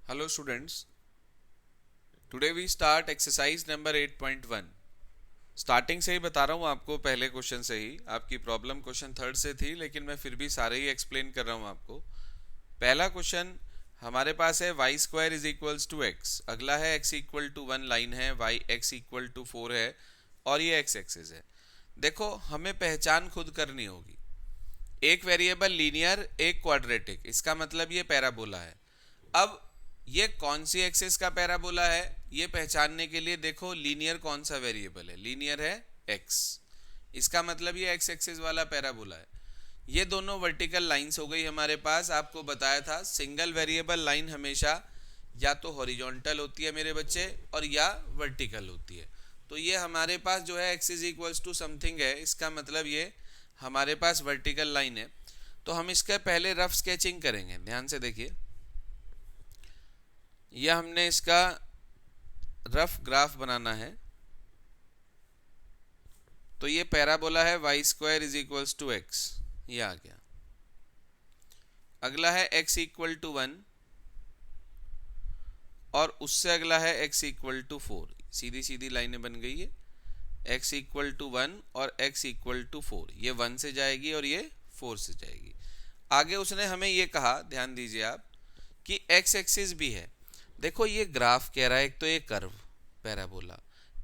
Hello students, today we start exercise number 8.1. Starting से ही बता रहा हूँ आपको, पहले क्वेश्चन से ही। आपकी प्रॉब्लम क्वेश्चन थर्ड से थी, लेकिन मैं फिर भी सारे ही एक्सप्लेन कर रहा हूँ आपको। पहला क्वेश्चन हमारे पास है Y square is equals to X. अगला है एक्स इक्वल टू 1 लाइन है, वाई एक्स इक्वल टू 4 है और ये एक्स एक्सिस है। देखो, हमें पहचान खुद करनी होगी। एक वेरिएबल लीनियर, एक क्वाड्रेटिक, इसका मतलब ये पैराबोला है। अब ये कौन सी एक्सिस का पैराबोला है ये पहचानने के लिए देखो लीनियर कौन सा वेरिएबल है। लीनियर है एक्स, इसका मतलब ये एक्स एक्सिस वाला पैराबोला है। ये दोनों वर्टिकल लाइंस हो गई हमारे पास। आपको बताया था सिंगल वेरिएबल लाइन हमेशा या तो हॉरिजॉन्टल होती है मेरे बच्चे और या वर्टिकल होती है। तो ये हमारे पास जो है X is equals to something है, इसका मतलब ये हमारे पास वर्टिकल लाइन है। तो हम इसका पहले रफ स्केचिंग करेंगे। ध्यान से देखिए, यह हमने इसका रफ ग्राफ बनाना है। तो ये पैराबोला है Y square is equals to X, ये आ गया। अगला है एक्स इक्वल टू 1 और उससे अगला है एक्स इक्वल टू 4। सीधी सीधी लाइनें बन गई है। एक्स इक्वल टू 1 और एक्स इक्वल टू 4, ये 1 से जाएगी और ये 4 से जाएगी। आगे उसने हमें ये कहा, ध्यान दीजिए आप, कि एक्स एक्सिस भी है। देखो ये ग्राफ कह रहा है, एक तो ये कर्व पैराबोला,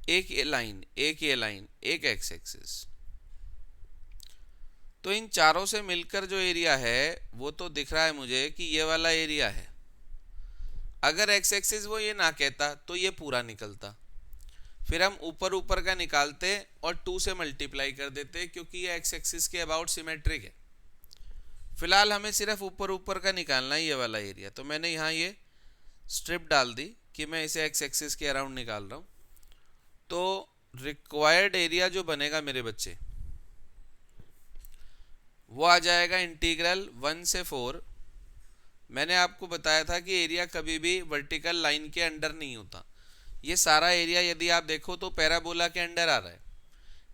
एक ये लाइन, एक ये लाइन, एक एक्स एक्सिस। तो इन चारों से मिलकर जो एरिया है वो तो दिख रहा है मुझे कि ये वाला एरिया है। अगर एक्स एक्सिस वो ये ना कहता तो ये पूरा निकलता। फिर हम ऊपर ऊपर का निकालते और 2 से मल्टीप्लाई कर देते, क्योंकि ये एक्स एक्सिस के अबाउट सिमेट्रिक है। फिलहाल हमें सिर्फ ऊपर ऊपर का निकालना है, ये वाला एरिया। तो मैंने यहाँ ये स्ट्रिप डाल दी कि मैं इसे एक्स एक्सिस के अराउंड निकाल रहा हूँ। तो रिक्वायर्ड एरिया जो बनेगा मेरे बच्चे, वो आ जाएगा इंटीग्रल 1 से 4। मैंने आपको बताया था कि एरिया कभी भी वर्टिकल लाइन के अंडर नहीं होता। ये सारा एरिया यदि आप देखो तो पैराबोला के अंडर आ रहा है।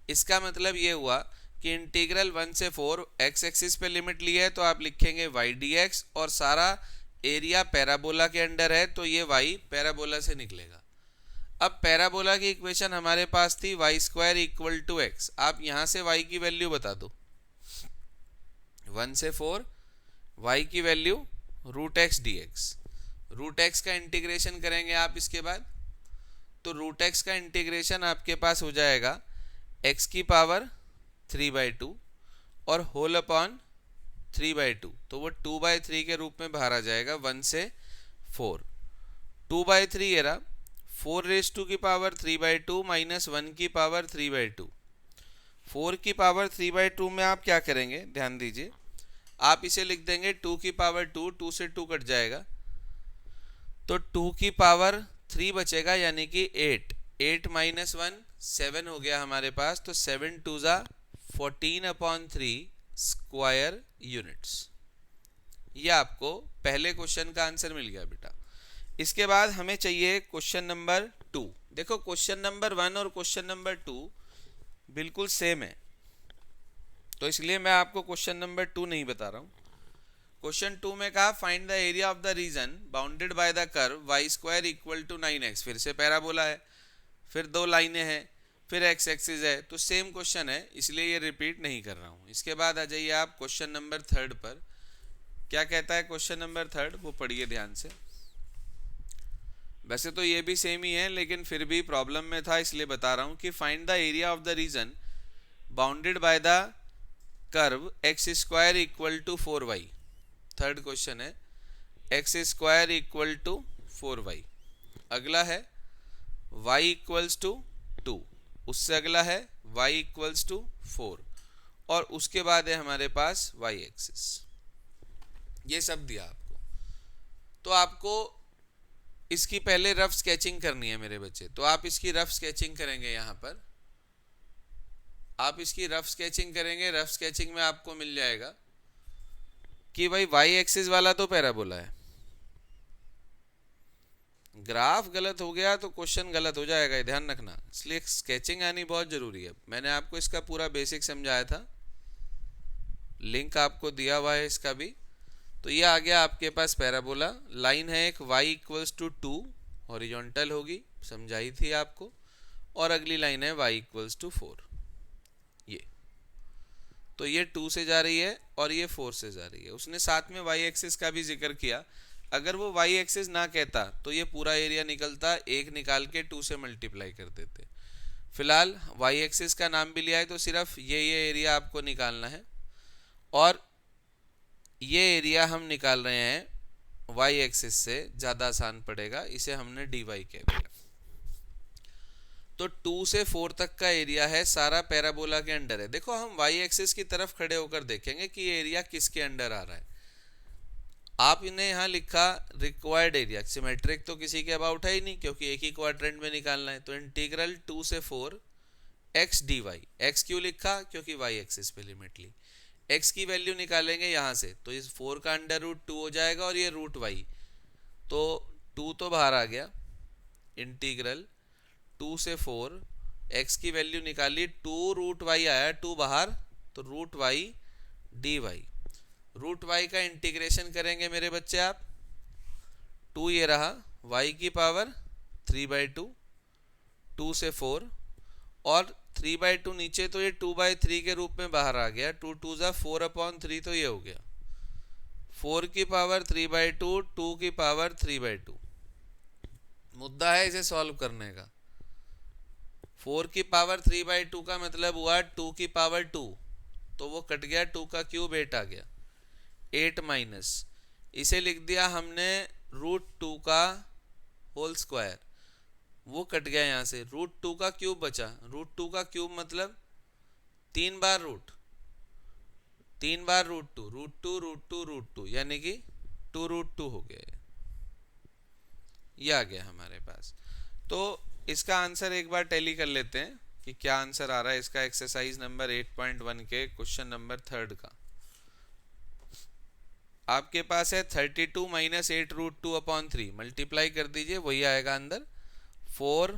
इसका मतलब ये हुआ कि इंटीग्रल 1 से 4, एक्स एक्सिस पे लिमिट ली है तो आप लिखेंगे वाई डी एक्स, और सारा एरिया पैराबोला के अंडर है तो ये वाई पैराबोला से निकलेगा। अब पैराबोला की इक्वेशन हमारे पास थी Y square equal to X. आप यहां से वाई की वैल्यू बता दो। 1 से 4 वाई की value root X D X. Root X का इंटीग्रेशन करेंगे आप इसके बाद, तो रूट एक्स का इंटीग्रेशन आपके पास हो जाएगा एक्स की पावर 3/2 और होल अपॉन 3/2। तो वो 2/3 के रूप में बाहर आ जाएगा। 1 से 4, 2/3 ये रहा। 4 की पावर 3/2 माइनस 1 की पावर 3/2। 4 की पावर 3/2 में आप क्या करेंगे, ध्यान दीजिए, आप इसे लिख देंगे 2 की पावर 2, 2 से 2 कट जाएगा तो 2 की पावर 3 बचेगा, यानी कि 8। 8 माइनस 1 7 हो गया हमारे पास। तो 7 2 ज़ा 14/3 स्क्वायर यूनिट्स। ये आपको पहले क्वेश्चन का आंसर मिल गया बेटा। इसके बाद हमें चाहिए क्वेश्चन नंबर 2। देखो क्वेश्चन नंबर 1 और क्वेश्चन नंबर 2 बिल्कुल सेम है, तो इसलिए मैं आपको क्वेश्चन नंबर 2 नहीं बता रहा हूँ। क्वेश्चन 2 में कहा find the area of the region bounded by the curve Y square equal to 9x। फिर से पैराबोला है, फिर 2 लाइनें हैं, फिर एक्स एक्सिस है। तो सेम क्वेश्चन है, इसलिए ये रिपीट नहीं कर रहा हूँ। इसके बाद आ जाइए आप क्वेश्चन नंबर 3 पर। क्या कहता है क्वेश्चन नंबर 3, वो पढ़िए ध्यान से। वैसे तो ये भी सेम ही है, लेकिन फिर भी प्रॉब्लम में था इसलिए बता रहा हूँ कि find the area of the region bounded by the curve x square equal to 4y। Third question है x square equal to 4y। अगला है y इक्वल्स टू 2, उससे अगला है y इक्वल्स टू 4, और उसके बाद है हमारे पास y एक्सिस। ये सब दिया आपको। तो आपको इसकी पहले रफ स्केचिंग करनी है मेरे बच्चे। तो आप इसकी रफ स्केचिंग करेंगे। यहाँ पर आप इसकी रफ स्केचिंग करेंगे। रफ स्केचिंग में आपको मिल जाएगा कि भाई वाई एक्सिस वाला तो पैराबोला है। ग्राफ गलत हो गया तो क्वेश्चन गलत हो जाएगा, ये ध्यान रखना। इसलिए स्केचिंग आनी बहुत जरूरी है। मैंने आपको इसका पूरा बेसिक समझाया था, लिंक आपको दिया हुआ है इसका भी, तो ये आ गया आपके पास पैराबोला। लाइन है एक y इक्वल्स टू 2, हॉरिजॉन्टल होगी, समझाई थी आपको, और अगली लाइन है y इक्वल्स टू 4। ये तो ये 2 से जा रही है और ये 4 से जा रही है। उसने साथ में y एक्सिस का भी जिक्र किया। अगर वो y एक्सिस ना कहता तो ये पूरा एरिया निकलता, एक निकाल के 2 से मल्टीप्लाई कर देते। फिलहाल y एक्सिस का नाम भी लिया है तो सिर्फ ये एरिया आपको निकालना है, और ये एरिया हम निकाल रहे हैं y एक्सिस से, ज़्यादा आसान पड़ेगा, इसे हमने dy कह दिया। तो 2 से 4 तक का एरिया है, सारा पैराबोला के अंडर है। देखो हम y एक्सिस की तरफ खड़े होकर देखेंगे कि ये एरिया किसके अंडर आ रहा है। आप इन्हें यहाँ लिखा रिक्वायर्ड एरिया, सिमेट्रिक तो किसी के अबाउट है ही नहीं क्योंकि एक ही क्वाड्रेंट में निकालना है। तो इंटीग्रल 2 से 4 x dy, x क्यों लिखा क्योंकि y एक्सिस पे लिमिट ली। x की वैल्यू निकालेंगे यहाँ से, तो इस 4 का अंडर रूट 2 हो जाएगा और ये रूट y, तो 2 तो बाहर आ गया। इंटीग्रल 2 से 4 x की वैल्यू निकाली, 2 रूट y आया, 2 बाहर, तो root y dy। Root y का इंटीग्रेशन करेंगे मेरे बच्चे आप, 2 ये रहा, y की पावर 3/2, 2 से 4, और 3/2 नीचे, तो ये 2/3 के रूप में बाहर आ गया। 2 2 जा 4/3, तो ये हो गया 4 की पावर 3/2, 2 की पावर 3/2। मुद्दा है इसे सॉल्व करने का। 4 की पावर 3/2 का मतलब हुआ 2 की पावर 2, तो वो कट गया, 2 का क्यूब 8 आ गया, 8 माइनस, इसे लिख दिया हमने रूट 2 का होल स्क्वायर, वो कट गया यहाँ से, रूट 2 का क्यूब बचा। रूट 2 का क्यूब मतलब 3 बार रूट, 3 बार रूट 2, रूट 2 रूट 2 रूट 2, यानी कि 2 रूट 2 हो गया। ये आ गया हमारे पास। तो इसका आंसर एक बार टैली कर लेते हैं कि क्या आंसर आ रहा है इसका, एक्सरसाइज नंबर 8.1 के क्वेश्चन नंबर 3 का। आपके पास है 32 माइनस 8 रूट 2/3, मल्टीप्लाई कर दीजिए, वही आएगा अंदर। 4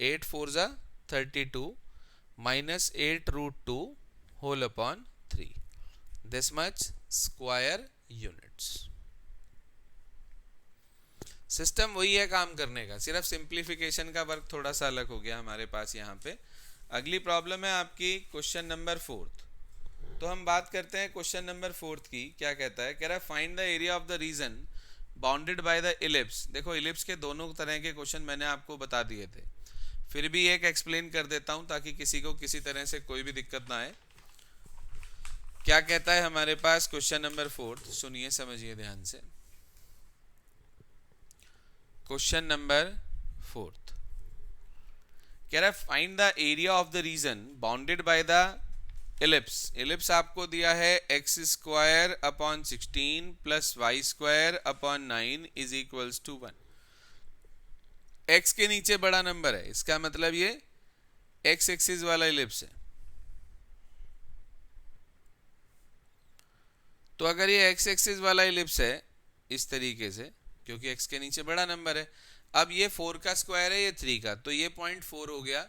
8 4 जा 32 minus 8 root 2 whole upon 3, this much square units. System वही है काम करने का, सिर्फ सिंप्लीफिकेशन का वर्क थोड़ा सा अलग हो गया हमारे पास यहाँ पे। अगली प्रॉब्लम है आपकी क्वेश्चन नंबर 4। तो हम बात करते हैं क्वेश्चन नंबर 4 की। क्या कहता है, कह रहा है find the area of the region bounded by the ellipse. देखो इलिप्स के दोनों तरह के क्वेश्चन मैंने आपको बता दिए थे, फिर भी एक एक्सप्लेन कर देता हूं ताकि किसी को किसी तरह से कोई भी दिक्कत ना आए। क्या कहता है हमारे पास क्वेश्चन नंबर 4, सुनिए समझिए ध्यान से। क्वेश्चन नंबर 4 कह रहा है find the area of the region bounded by the ellipse. Ellipse आपको दिया है x² plus y² is equals to 1। x के नीचे बड़ा नंबर है, इसका मतलब ये x एक्सिस वाला इलिप्स है। तो अगर ये x एक्सिस वाला इलिप्स है इस तरीके से, क्योंकि x के नीचे बड़ा नंबर है, अब ये 4 का स्क्वायर है, ये 3 का, तो ये 0.4 हो गया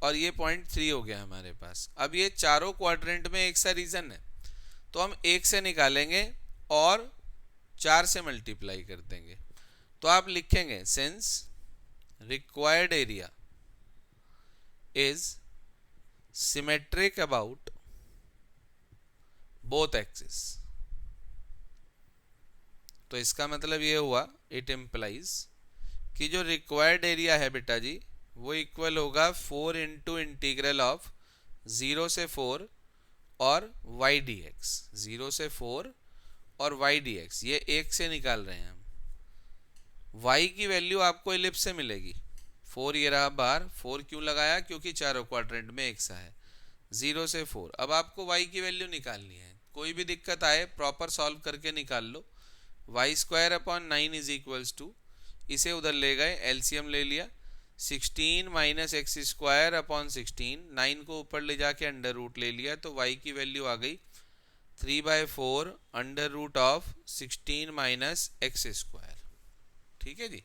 और ये 0.3 हो गया हमारे पास। अब ये चारों क्वाड्रेंट में एक सा रीजन है, तो हम 1 से निकालेंगे और 4 से मल्टीप्लाई कर देंगे। तो आप लिखेंगे since required area is symmetric about both axis. तो इसका मतलब ये हुआ, इट इम्प्लाइज कि जो रिक्वायर्ड एरिया है बेटा जी, वो इक्वल होगा 4 इंटू इंटीग्रल ऑफ 0 से 4 और y dx। 0 से 4 और y dx, ये 1 से निकाल रहे हैं हम। y की वैल्यू आपको इलिप्स से मिलेगी, 4 ये रहा बाहर, 4 क्यों लगाया क्योंकि चारों क्वाड्रेंट में एक सा है, 0 से 4। अब आपको y की वैल्यू निकालनी है, कोई भी दिक्कत आए प्रॉपर सॉल्व करके निकाल लो। y² इज इक्वल्स टू, इसे उधर ले गए, एलसीएम ले लिया, 16 माइनस x²/16, 9 को ऊपर ले जाके अंडर रूट ले लिया, तो y की वैल्यू आ गई 3/4 under root of 16 minus x²। ठीक है जी,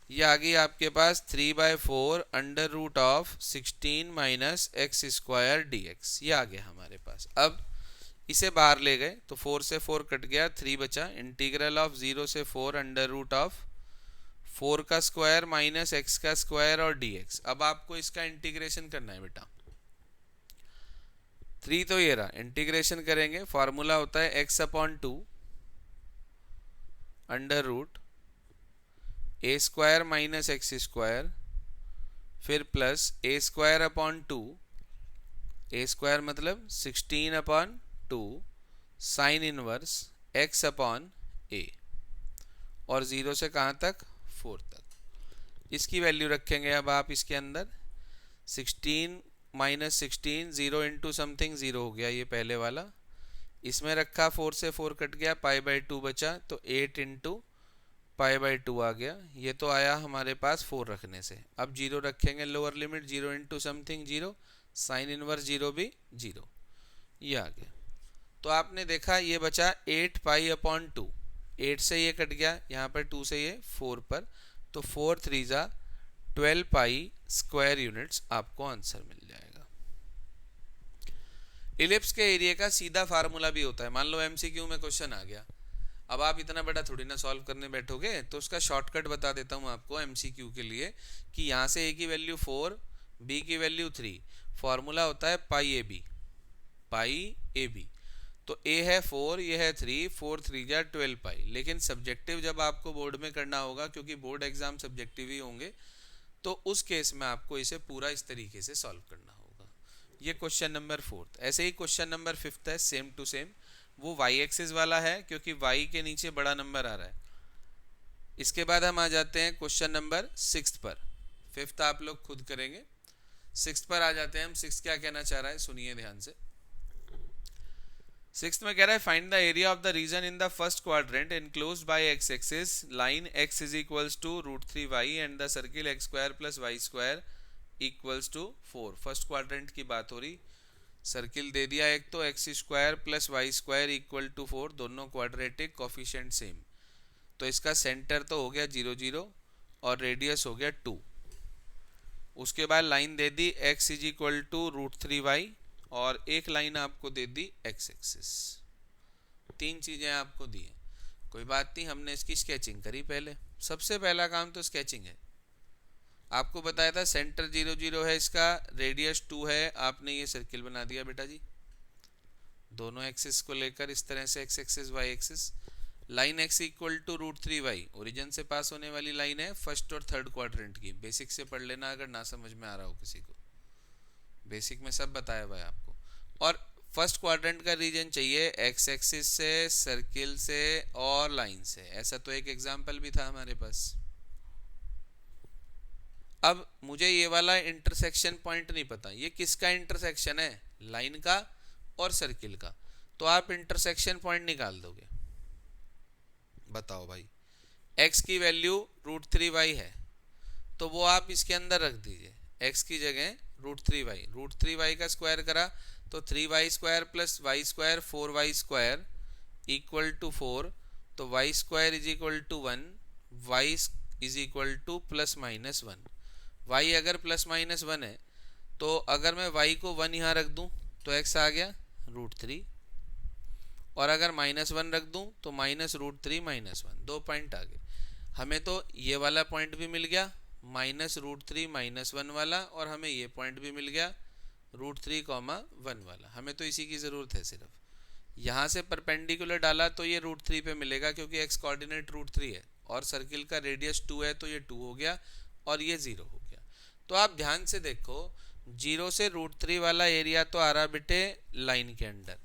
ये आ गई आपके पास 3/4 under root of 16 minus x² dx। ये आ गया हमारे पास। अब इसे बाहर ले गए तो 4 से 4 कट गया, 3 बचा। इंटीग्रल ऑफ 0 से 4 अंडर रूट ऑफ 4 का स्क्वायर माइनस एक्स का स्क्वायर और dx। अब आपको इसका इंटीग्रेशन करना है बेटा। 3 तो ये रहा, इंटीग्रेशन करेंगे, फॉर्मूला होता है x upon 2 under root a square minus x square, फिर plus a square upon 2, a square मतलब 16 upon 2 sine inverse x upon a, और 0 से कहाँ तक, 4 तक। इसकी वैल्यू रखेंगे अब आप इसके अंदर। 16 माइनस 16, 0 इंटू समथिंग 0 हो गया ये पहले वाला। इसमें रखा, 4 से 4 कट गया, पाई बाई 2 बचा, तो 8 इंटू पाई बाई 2 आ गया। ये तो आया हमारे पास 4 रखने से। अब 0 रखेंगे lower limit, 0 into something 0, sine inverse 0 भी 0, ये आ गया। तो आपने देखा ये बचा 8 पाई अपॉन 2, 8 से ये कट गया, यहाँ पर 2 से ये 4 पर, तो 4 3 जा 12 पाई स्क्वायर यूनिट्स आपको आंसर मिल जाएगा। इलिप्स के एरिया का सीधा फार्मूला भी होता है। मान लो एमसीक्यू में क्वेश्चन आ गया, अब आप इतना बड़ा थोड़ी ना सॉल्व करने बैठोगे, तो उसका शॉर्टकट बता देता हूँ आपको एमसीक्यू के लिए कि यहाँ से ए की वैल्यू 4, बी की वैल्यू 3, फॉर्मूला होता है पाई A B, pi A B. तो ए है 4, ये है 3, 4 3 जा 12 पाई। लेकिन सब्जेक्टिव जब आपको बोर्ड में करना होगा, क्योंकि बोर्ड एग्जाम सब्जेक्टिव ही होंगे, तो उस केस में आपको इसे पूरा इस तरीके से सॉल्व करना होगा। ये क्वेश्चन नंबर 4। ऐसे ही क्वेश्चन नंबर 5 है, सेम टू सेम। वो वाई एक्सिस वाला है, क्योंकि वाई के नीचे बड़ा नंबर आ रहा है। इसके बाद हम आ जाते हैं क्वेश्चन नंबर 6 पर। 5th आप लोग खुद करेंगे। 6 पर आ जाते हैं हम। 6 क्या कहना चाह रहा है, सुनिए ध्यान से। 6 में कह रहा है find the area of the region in the first quadrant enclosed by X axis line x is equals to √3y and the circle x square plus y square equals to 4। First quadrant की बात हो रही। Circle दे दिया एक, तो X square plus Y square equal to 4, दोनों quadratic, coefficient same. तो इसका सेंटर तो हो गया 0 0 और रेडियस हो गया 2। उसके बाद लाइन दे दी x is equal to √3y और एक लाइन आपको दे दी x एक्सिस। 3 चीजें आपको दी हैं। कोई बात नहीं, हमने इसकी स्केचिंग करी पहले। सबसे पहला काम तो स्केचिंग है। आपको बताया था सेंटर 0 0 है, इसका रेडियस 2 है। आपने ये सर्किल बना दिया बेटा जी, दोनों एक्सिस को लेकर इस तरह से, x axis y axis. Line x equal to √3y origin से पास होने वाली लाइन है, फर्स्ट और थर्ड क्वाड्रेंट की। बेसिक से पढ़ लेना अगर ना समझ में आ रहा हो किसी को, बेसिक में सब बताया हुआ है आपको। और फर्स्ट क्वाड्रेंट का रीजन चाहिए x एक्सिस से, सर्किल से और लाइन से। ऐसा तो एक एग्जाम्पल भी था हमारे पास। अब मुझे ये वाला इंटरसेक्शन पॉइंट नहीं पता, ये किसका इंटरसेक्शन है, लाइन का और सर्किल का। तो आप इंटरसेक्शन पॉइंट निकाल दोगे। बताओ भाई, x की वैल्यू √3y है, तो वो आप इसके अंदर रख दीजिए। x की जगह √3y का स्क्वायर करा तो 3y square plus y square 4y square equal to 4। तो y square is equal to 1, y is equal to plus minus 1। y अगर प्लस माइनस 1 है, तो अगर मैं y को 1 यहाँ रख दूं तो x आ गया √3, और अगर -1 रख दूं तो -√3 -1, 2 पॉइंट आ गए। हमें तो ये वाला पॉइंट भी मिल गया -√3 -1 वाला, और हमें ये पॉइंट भी मिल गया √3, 1 वाला। हमें तो इसी की ज़रूरत है सिर्फ। यहाँ से परपेंडिकुलर डाला तो ये √3 पे मिलेगा, क्योंकि x कोऑर्डिनेट √3 है और सर्किल का रेडियस 2 है, तो ये 2 हो गया और ये 0 हो गया। तो आप ध्यान से देखो, 0 से √3 वाला एरिया तो आ रहा बेटे लाइन के अंदर,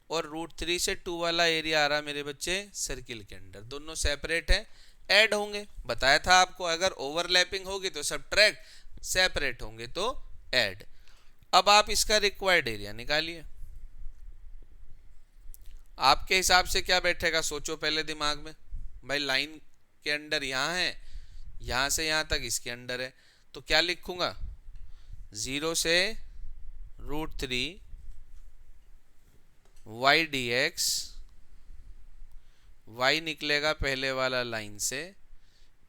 और √3 से 2 वाला एरिया आ रहा मेरे बच्चे सर्किल के अंदर। दोनों सेपरेट है, ऐड होंगे। बताया था आपको, अगर ओवरलैपिंग होगी तो सबट्रैक्ट, सेपरेट होंगे तो ऐड। अब आप इसका रिक्वायर्ड एरिया निकालिए। आपके हिसाब से क्या बैठेगा, सोचो पहले दिमाग में। भाई लाइन के अंदर यहाँ है, यहाँ से यहाँ तक इसके अंदर है, तो क्या लिखूंगा, 0 से √3 y dx, y निकलेगा पहले वाला लाइन से,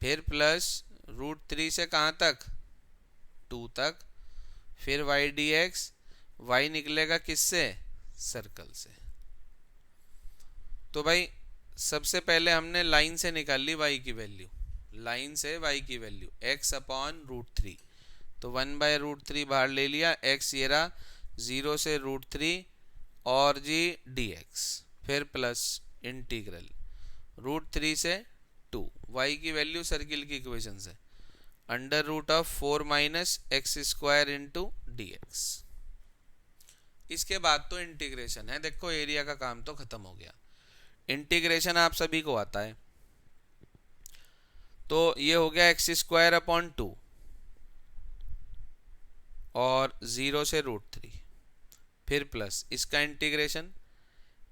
फिर प्लस √3 से कहाँ तक, 2 तक, फिर y dx, y निकलेगा किससे, सर्कल से। तो भाई सबसे पहले हमने लाइन से निकाल ली y की वैल्यू, लाइन से y की वैल्यू x अपॉन √3, तो 1/√3 बाहर ले लिया, x ये रहा 0 से √3 और जी dx, फिर प्लस इंटीग्रल √3 से 2, y की वैल्यू सर्किल की इक्वेशन से √4 minus x square into dx। इसके बाद तो इंटीग्रेशन है, देखो एरिया का काम तो खत्म हो गया। इंटीग्रेशन आप सभी को आता है, तो ये हो गया एक्स स्क्वायर अपॉन 2 और 0 से √3, फिर प्लस इसका integration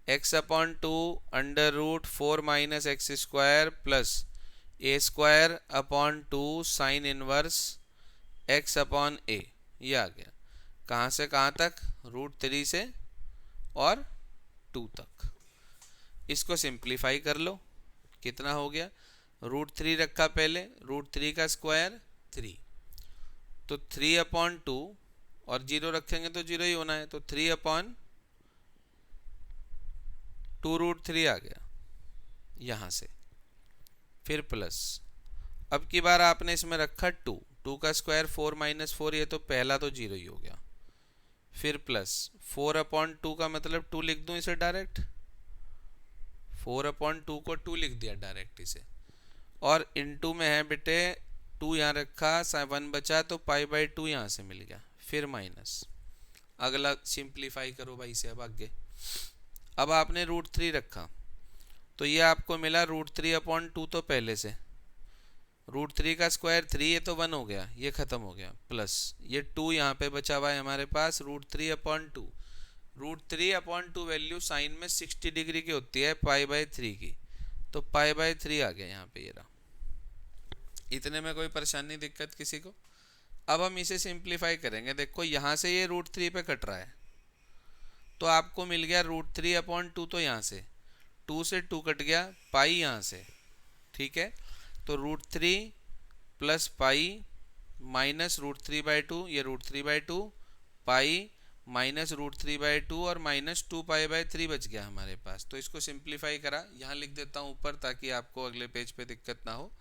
x upon 2 √4 minus x square plus a square upon 2 sine inverse x upon a, ये आ गया। कहाँ से कहाँ तक? √3 से और 2 तक। इसको सिंप्लीफाई कर लो, कितना हो गया? √3 रखा पहले, √3 का स्क्वायर 3, तो 3 अपॉन 2 और 0 रखेंगे तो 0 ही होना है, तो 3 अपॉन 2√3 आ गया यहाँ से, फिर प्लस अब की बार आपने इसमें रखा 2 का स्क्वायर 4 माइनस 4, ये तो पहला तो 0 ही हो गया, फिर प्लस 4 अपॉन 2 का मतलब 2 लिख दूं इसे डायरेक्ट, 4 अपॉन 2 को 2 लिख दिया डायरेक्ट इसे, और इनटू में है बेटे 2 यहाँ रखा, 1 बचा तो π/2 यहाँ से मिल गया, फिर माइनस। अगला सिंप्लीफाई करो भाई से अब आगे। अब आपने √3 रखा तो ये आपको मिला √3 अपॉन 2, तो पहले से √3 का स्क्वायर 3, ये तो 1 हो गया, ये खत्म हो गया, प्लस ये 2 यहाँ पे बचा हुआ है हमारे पास, √3 अपॉन 2, √3 अपॉन 2 वैल्यू साइन में 60 डिग्री की होती है π/3 की, तो π/3 आ गया यहाँ पे, ये रहा। इतने में कोई परेशानी दिक्कत किसी को? अब हम इसे सिंप्लीफाई करेंगे, देखो यहाँ से ये √3 पे कट रहा है, तो आपको मिल गया √3 अपॉन 2, तो यहाँ से 2 से 2 कट गया, पाई यहाँ से, ठीक है, तो √3 प्लस पाई माइनस √3/2, ये √3/2 पाई माइनस √3/2 और माइनस 2π/3 बच गया हमारे पास। तो इसको सिंप्लीफाई करा, यहाँ लिख देता हूँ ऊपर ताकि आपको अगले पेज पे दिक्कत ना हो।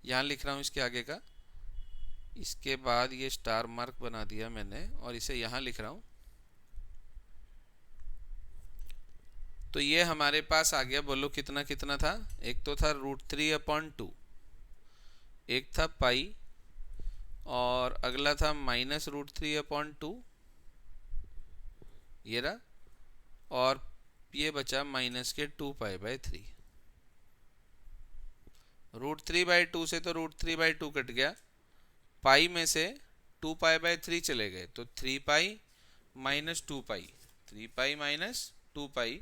यहाँ लिख रहा हूँ इसके आगे का, इसके बाद ये स्टार मार्क बना दिया मैंने और इसे यहाँ लिख रहा हूँ। तो ये हमारे पास आ गया, बोलो कितना कितना था? एक तो था √3 अपॉन 2, एक था पाई और अगला था माइनस √3 अपॉन 2, ये रहा, और ये बचा माइनस के 2π/3। √3/2 से तो √3/2 कट गया, पाई में से 2π/3 चले गए, तो 3π माइनस 2π, 3π माइनस 2π,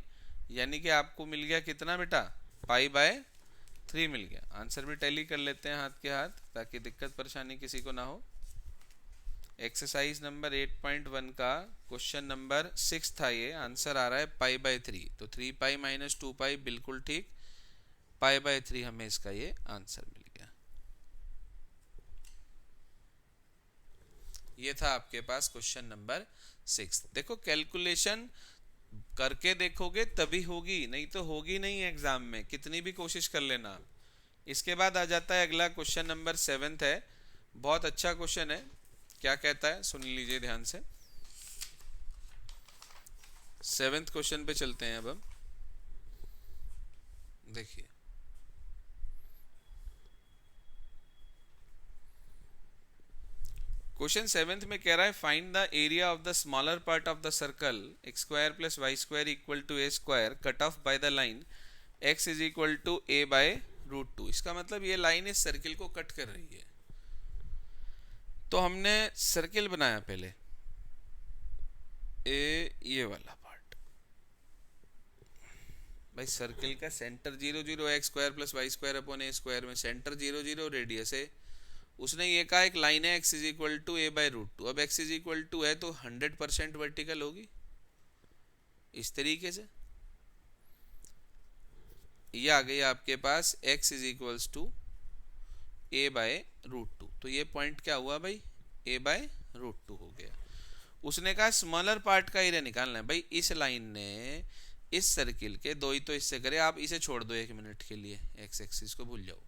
यानी कि आपको मिल गया कितना बेटा? π/3 मिल गया। आंसर भी टैली कर लेते हैं हाथ के हाथ ताकि दिक्कत परेशानी किसी को ना हो। एक्सरसाइज नंबर 8.1 का क्वेश्चन नंबर 6 था ये, आंसर आ रहा है π/3, तो 3π माइनस 2π बिल्कुल ठीक, π/3 हमें इसका ये आंसर मिल गया। ये था आपके पास क्वेश्चन नंबर 6। देखो कैलकुलेशन करके देखोगे तभी होगी, नहीं तो होगी नहीं एग्जाम में, कितनी भी कोशिश कर लेना। इसके बाद आ जाता है अगला क्वेश्चन नंबर 7 है, बहुत अच्छा क्वेश्चन है। क्या कहता है सुन लीजिए ध्यान से। 7th क्वेश्चन पे चलते हैं अब हम। देखिए क्वेश्चन 7th में कह रहा है find the area of the smaller part of the circle x² + y² = a² cut off by the line x = a/√2। इसका मतलब ये लाइन इस सर्किल को कट कर रही है। तो हमने सर्किल बनाया पहले, ये वाला पार्ट भाई, सर्किल का सेंटर 0 0 x² + y² / a² में सेंटर 0 0 रेडियस है। उसने ये कहा एक लाइन है x = a/√2। अब x = है तो 100% वर्टिकल होगी इस तरीके से। ये आ गई आपके पास x = a/√2। तो ये पॉइंट क्या हुआ भाई? a/√2 हो गया। उसने कहा स्मॉलर पार्ट का एरिया निकालना है। भाई इस लाइन ने इस सर्किल के दो ही तो इससे करे, आप इसे छोड़ दो 1 मिनट के लिए, एक्स एक्सिस को भूल जाओ।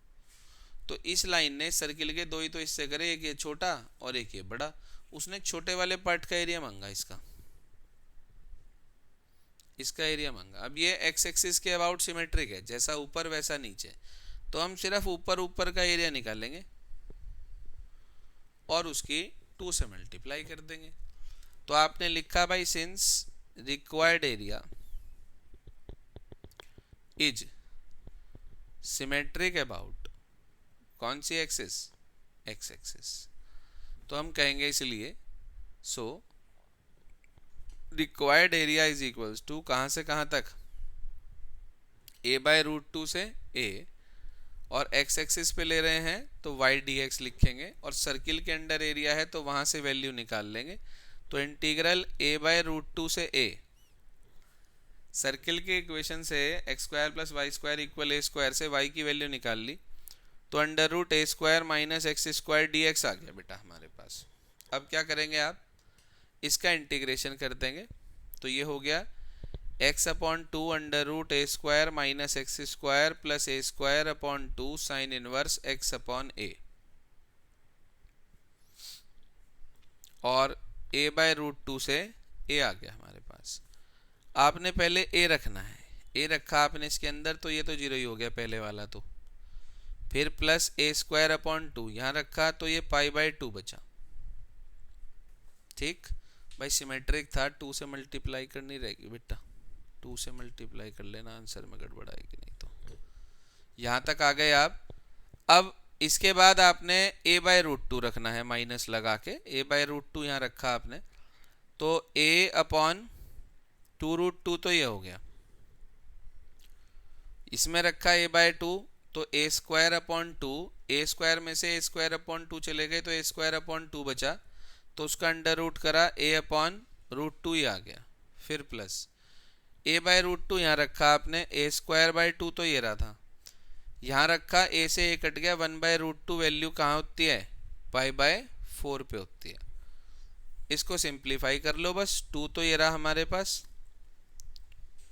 तो इस लाइन ने सर्किल के दो ही तो इससे करे, एक ये छोटा और एक ये बड़ा। उसने छोटे वाले पार्ट का एरिया मांगा, इसका एरिया मांगा। अब ये एक्स एक्सिस के अबाउट सिमेट्रिक है, जैसा ऊपर वैसा नीचे, तो हम सिर्फ ऊपर ऊपर का एरिया निकालेंगे और उसकी 2 से मल्टीप्लाई कर देंगे। तो आपने लिखा भाई since required area is symmetric about कौन सी एक्सिस, एक्स एक्सिस, तो हम कहेंगे इसलिए so required area is equals to कहां से कहां तक, a/√2 से a, और x एक्सिस पे ले रहे हैं तो y dx लिखेंगे, और सर्किल के अंडर एरिया है तो वहां से वैल्यू निकाल लेंगे। तो इंटीग्रल a/√2 से a, सर्किल के इक्वेशन से x² + y² = a² से y की वैल्यू निकाल ली, तो √a² - x² dx आ गया बेटा हमारे पास। अब क्या करेंगे आप, इसका इंटीग्रेशन कर देंगे, तो ये हो गया x/2 √a² - x² + a² sin inverse x/a, और a/√2 से a आ गया हमारे पास। आपने पहले a रखना है, a रखा आपने इसके अंदर, तो ये तो 0 ही हो गया पहले वाला, तो फिर प्लस a²/2 यहाँ रखा तो ये π/2 बचा। ठीक भाई, सिमेट्रिक था, 2 से मल्टीप्लाई करनी रहेगी बेटा, 2 से मल्टीप्लाई कर लेना, आंसर में गड़बड़ आएगी नहीं तो। यहाँ तक आ गए आप। अब इसके बाद आपने a/√2 रखना है, माइनस लगा के a/√2 यहाँ रखा आपने, तो a/2√2 तो ये हो गया, इसमें रखा a/2 तो a²/2, a² में से a²/2 चले गए तो a²/2 बचा, तो उसका अंडर रूट करा, a/√2 ही आ गया। फिर प्लस a/√2 यहाँ रखा आपने, a²/2 तो ये रहा था, यहाँ रखा, a से a कट गया, 1/√2 वैल्यू कहाँ होती है, π/4 पे होती है। इसको सिंप्लीफाई कर लो बस, 2 तो ये रहा हमारे पास,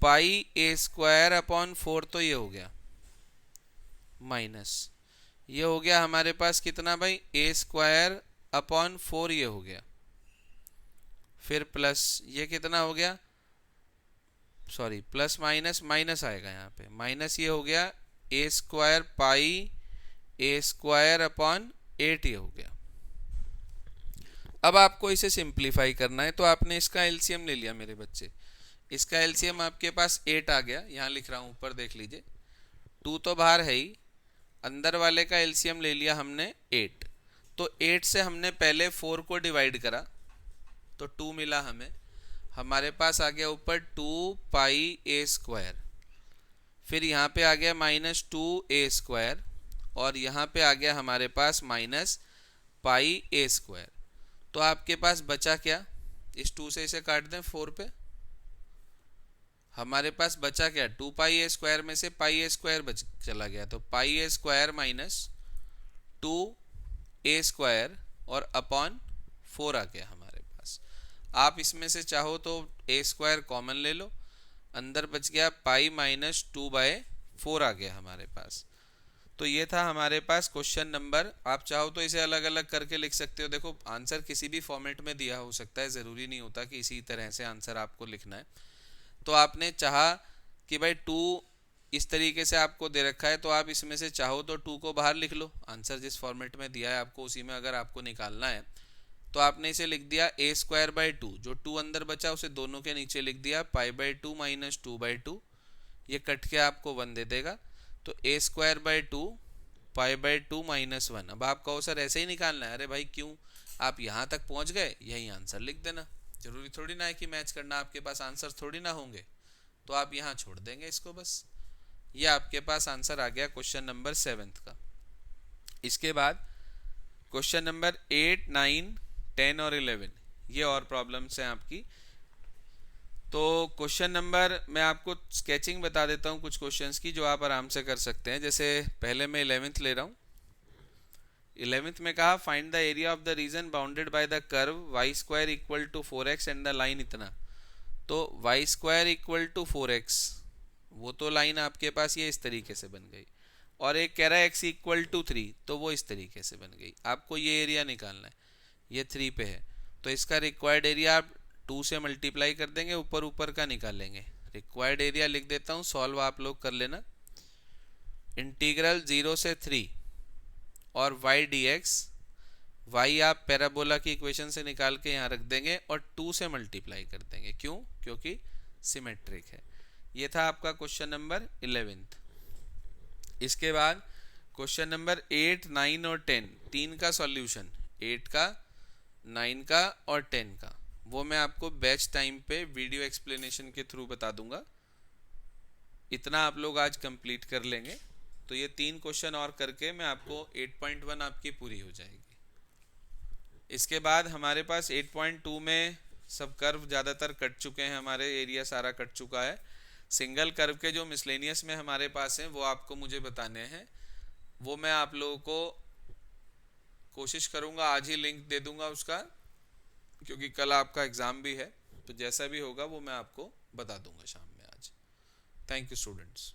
πa²/4 तो ये हो गया, माइनस ये हो गया हमारे पास कितना भाई, a²/4 ये हो गया, फिर प्लस ये कितना हो गया, सॉरी प्लस माइनस माइनस आएगा यहाँ पे, माइनस ये हो गया a² πa²/8 ये हो गया। अब आपको इसे सिंप्लीफाई करना है, तो आपने इसका एलसीएम ले लिया मेरे बच्चे, इसका एलसीएम आपके पास 8 आ गया, यहाँ लिख रहा हूँ ऊपर देख लीजिए, 2 तो बाहर है ही, अंदर वाले का एलसीएम ले लिया हमने 8, तो 8 से हमने पहले 4 को डिवाइड करा तो 2 मिला हमें, हमारे पास आ गया ऊपर 2πa², फिर यहाँ पे आ गया -2a², और यहाँ पे आ गया हमारे पास -πa²। तो आपके पास बचा क्या, इस 2 से इसे काट दें 4 पे, हमारे पास बचा क्या, 2πa² में से πa² बच चला गया, तो πa² - 2a² और अपॉन 4 आ गया हमारे पास। आप इसमें से चाहो तो a² कॉमन ले लो, अंदर बच गया π - 2/4 आ गया हमारे पास। तो ये था हमारे पास क्वेश्चन नंबर, आप चाहो तो इसे अलग अलग करके लिख सकते हो, देखो आंसर किसी भी फॉर्मेट में दिया हो सकता है, ज़रूरी नहीं होता कि इसी तरह से आंसर आपको लिखना है। तो आपने चाहा कि भाई 2 इस तरीके से आपको दे रखा है, तो आप इसमें से चाहो तो 2 को बाहर लिख लो, आंसर जिस फॉर्मेट में दिया है आपको उसी में अगर आपको निकालना है, तो आपने इसे लिख दिया a²/2, जो 2 अंदर बचा उसे दोनों के नीचे लिख दिया, π/2 - 2/2, ये कट के आपको 1 दे देगा, तो a²/2 π/2 - 1। अब आप कहो सर ऐसे ही निकालना है, अरे भाई क्यों, आप यहाँ तक पहुँच गए, यही आंसर लिख देना, जरूरी थोड़ी ना है कि मैच करना, आपके पास आंसर थोड़ी ना होंगे, तो आप यहाँ छोड़ देंगे इसको बस। ये आपके पास आंसर आ गया क्वेश्चन नंबर 7 का। इसके बाद क्वेश्चन नंबर 8, 9, 10 और 11 ये और प्रॉब्लम्स हैं आपकी। तो क्वेश्चन नंबर मैं आपको स्केचिंग बता देता हूँ कुछ क्वेश्चंस की जो आप आराम से कर सकते हैं। जैसे पहले मैं 11th ले रहा हूँ, 11th में कहा find the area of the region bounded by the curve y² = 4x and the line इतना। तो Y square equal to 4x, वो तो लाइन आपके पास ये इस तरीके से बन गई, और एक कह रहा है x इक्वल टू 3, तो वो इस तरीके से बन गई। आपको ये एरिया निकालना है, ये 3 पे है, तो इसका रिक्वायर्ड एरिया आप 2 से मल्टीप्लाई कर देंगे, ऊपर ऊपर का निकालेंगे। रिक्वायर्ड एरिया लिख देता हूँ, सॉल्व आप लोग कर लेना। इंटीग्रल 0 से 3 और y dx, y आप पैराबोला की इक्वेशन से निकाल के यहाँ रख देंगे और 2 से मल्टीप्लाई कर देंगे। क्यों? क्योंकि सिमेट्रिक है। ये था आपका क्वेश्चन नंबर 11। इसके बाद क्वेश्चन नंबर 8, 9 और 10, 3 का सॉल्यूशन, 8 का, 9 का और 10 का, वो मैं आपको बैच टाइम पे वीडियो एक्सप्लेनेशन के थ्रू बता दूंगा। इतना आप लोग आज कंप्लीट कर लेंगे तो ये 3 क्वेश्चन और करके मैं आपको 8.1 आपकी पूरी हो जाएगी। इसके बाद हमारे पास 8.2 में सब कर्व ज़्यादातर कट चुके हैं, हमारे एरिया सारा कट चुका है। सिंगल कर्व के जो मिसलेनियस में हमारे पास हैं वो आपको मुझे बताने हैं, वो मैं आप लोगों को कोशिश करूँगा आज ही लिंक दे दूँगा उसका, क्योंकि कल आपका एग्ज़ाम भी है, तो जैसा भी होगा वो मैं आपको बता दूँगा शाम में आज। Thank you students.